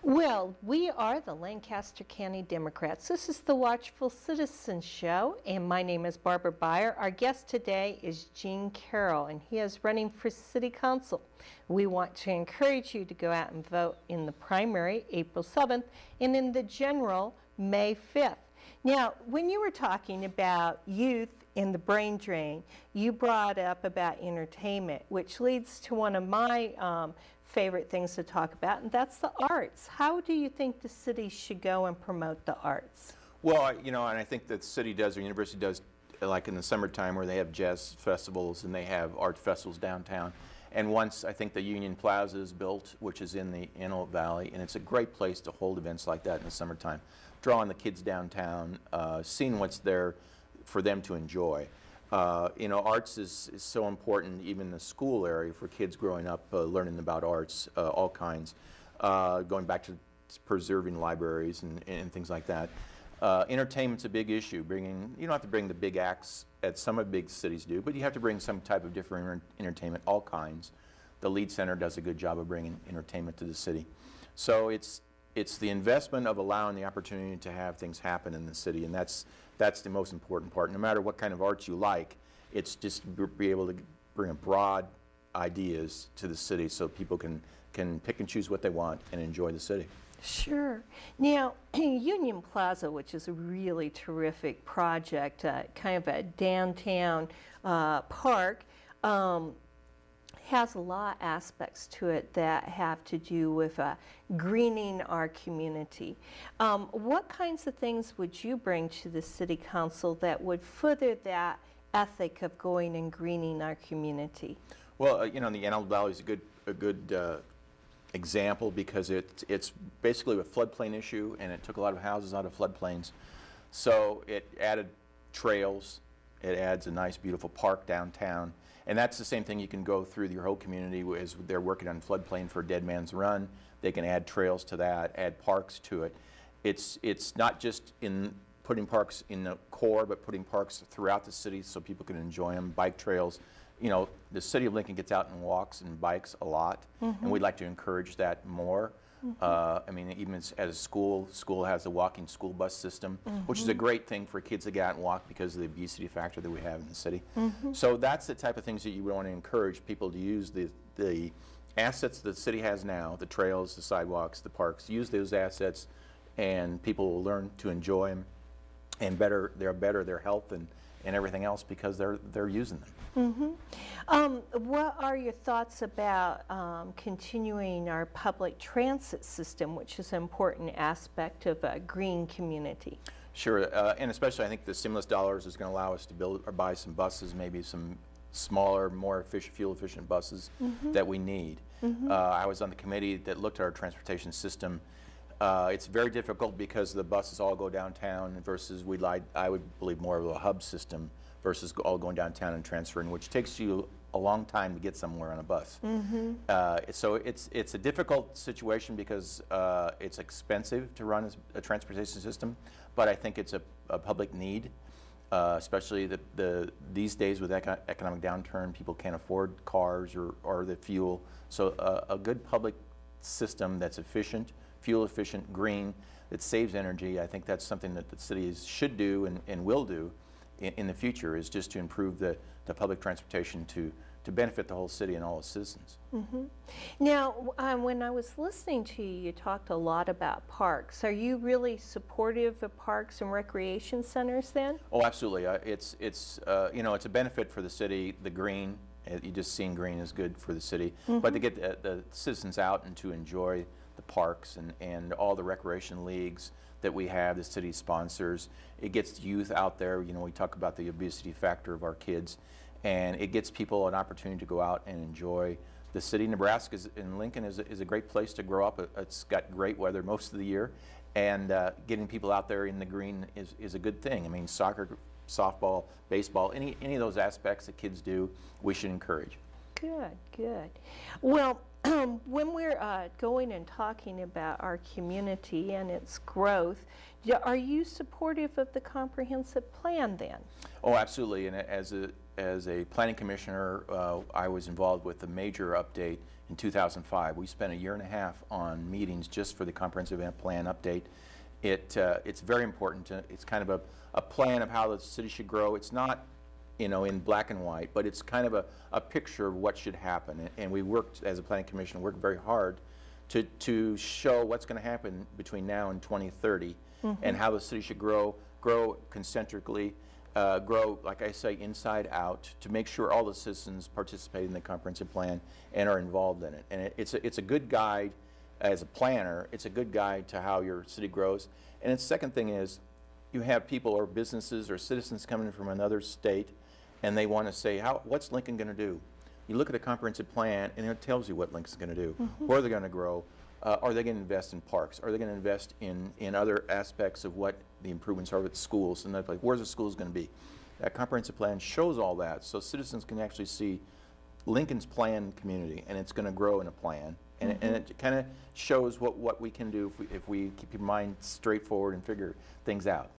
Well, we are the Lancaster County Democrats. This is the Watchful Citizens Show, and my name is Barbara Baier. Our guest today is Gene Carroll, and he is running for City Council. We want to encourage you to go out and vote in the primary, April 7th, and in the general, May 5th. Now, when you were talking about youth and the brain drain, you brought up about entertainment, which leads to one of my favorite things to talk about, and that's the arts. How do you think the city should go and promote the arts? Well, and I think that the city does, or university does, like in the summertime where they have jazz festivals and they have art festivals downtown. And once I think the Union Plaza is built, which is in the Antelope Valley, and it's a great place to hold events like that in the summertime. Drawing the kids downtown, seeing what's there for them to enjoy. Arts is so important, even in the school area, for kids growing up learning about arts, all kinds, going back to preserving libraries and things like that. Entertainment's a big issue. You don't have to bring the big acts that some of big cities do, but you have to bring some type of different entertainment, all kinds. The Lead Center does a good job of bringing entertainment to the city. So it's the investment of allowing the opportunity to have things happen in the city, and that's the most important part. No matter what kind of arts you like, it's just be able to bring broad ideas to the city so people can pick and choose what they want and enjoy the city. Sure. Now, Union Plaza, which is a really terrific project, kind of a downtown park, has a lot of aspects to it that have to do with greening our community. What kinds of things would you bring to the City Council that would further that ethic of going and greening our community? Well, the Antelope Valley is a good example because it's basically a floodplain issue, and it took a lot of houses out of floodplains. So it added trails, it adds a nice beautiful park downtown, and that's the same thing you can go through your whole community as they're working on floodplain for Dead Man's Run. They can add trails to that, add parks to it. It's not just in putting parks in the core, but putting parks throughout the city so people can enjoy them, bike trails. The city of Lincoln gets out and walks and bikes a lot, and we'd like to encourage that more. Even as a school has a walking school bus system, which is a great thing for kids to get out and walk because of the obesity factor that we have in the city. So that's the type of things that you would want to encourage people to use the assets the city has now, the trails, the sidewalks, the parks. Use those assets, and people will learn to enjoy them and better their health and everything else because they're using them. What are your thoughts about continuing our public transit system, which is an important aspect of a green community? Sure, and especially I think the stimulus dollars is going to allow us to build or buy some buses, maybe some smaller, more fuel-efficient buses that we need. I was on the committee that looked at our transportation system. It's very difficult because the buses all go downtown versus I would believe more of a hub system versus all going downtown and transferring, which takes you a long time to get somewhere on a bus. So it's a difficult situation because it's expensive to run a transportation system, but I think it's a public need, especially these days with economic downturn. People can't afford cars or the fuel. So a good public system that's efficient, fuel efficient, green, that saves energy, I think that's something that the city should do and will do in the future, is just to improve the public transportation to benefit the whole city and all its citizens. Now, when I was listening to you, you talked a lot about parks. Are you really supportive of parks and recreation centers then? Oh, absolutely. It's a benefit for the city. The green, you just seeing green is good for the city, but to get the citizens out and to enjoy the parks and all the recreation leagues that we have, the city sponsors. It gets youth out there. We talk about the obesity factor of our kids, and it gets people an opportunity to go out and enjoy the city. Nebraska in Lincoln is a great place to grow up. It's got great weather most of the year, and getting people out there in the green is a good thing. I mean, soccer, softball, baseball, any of those aspects that kids do, we should encourage. Good. Well, when we're going and talking about our community and its growth, are you supportive of the comprehensive plan then? Oh, absolutely. And as a planning commissioner, I was involved with a major update in 2005. We spent a year and a half on meetings just for the comprehensive plan update. It's very important. It's kind of a plan of how the city should grow. It's not, you know, in black and white, but it's kind of a picture of what should happen. And we worked, as a planning commission, worked very hard to show what's going to happen between now and 2030, and how the city should grow concentrically, grow, like I say, inside out, to make sure all the citizens participate in the comprehensive plan and are involved in it. And it's a good guide. As a planner, it's a good guide to how your city grows. And the second thing is, you have people or businesses or citizens coming from another state, and they want to say, what's Lincoln going to do? You look at a comprehensive plan, and it tells you what Lincoln's going to do. Where are they going to grow? Are they going to invest in parks? Are they going to invest in other aspects of what the improvements are with schools? And like, where's the schools going to be? That comprehensive plan shows all that, so citizens can actually see Lincoln's planned community, and it's going to grow in a plan. And it kind of shows what we can do if we keep your mind straightforward and figure things out.